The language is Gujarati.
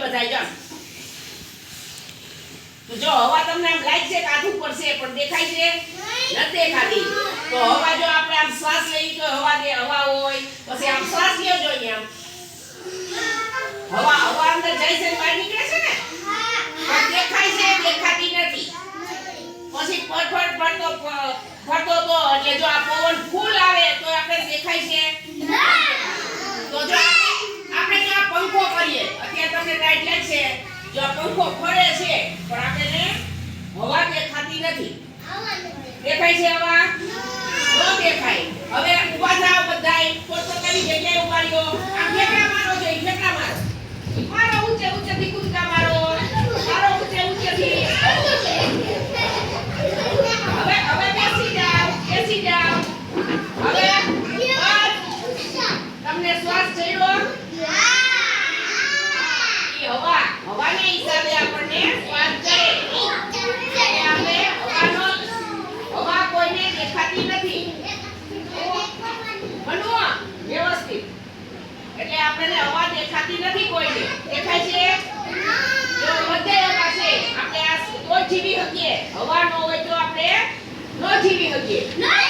બધાય જો તો જો હવા તમને આમ લાગે છે કે આધું પડશે પણ દેખાય છે નથી દેખાતી તો હવા જો આપણે આમ શ્વાસ લઈએ તો હવા હોય પછી આમ શ્વાસ લ્યો જોઈએ આમ હવા અંદર જાય છે બહાર નીકળે છે ને પણ દેખાય છે દેખાતી નથી પછી ફરતો તો એટલે જો આ પવન ફૂલ આવે તો આપણે દેખાય છે તો જો આપણે જો આ પંખો કરીએ અત્યારે તમને લાઈટ લાગશે જો આ પંખો ફરે છે પણ આપણને હવા દેખાતી નથી દેખાય છે હવા ન દેખાય હવે ઊભા થાઓ બધાય પોતપોતાની જગ્યાએ ઊભા રહ્યો આમ ઠેકડા મારો જોઈએ ઠેકડા મારો ઊંચેથી કૂદકા મારો ઊંચેથી હવે બેસી જાઓ હવે તમને શ્વાસ ચડ્યો હવાને હિસાબે આપણને શ્વાસ ચડે આપણે હવા કોઈને દેખાતી નથી બનવો વ્યવસ્થિત એટલે આપણને હવા દેખાતી નથી કોઈને દેખાય છે જો બધે હવા છે આપણે આ તો જીવી શકીએ હવા ન હોય તો આપણે ન જીવી શકીએ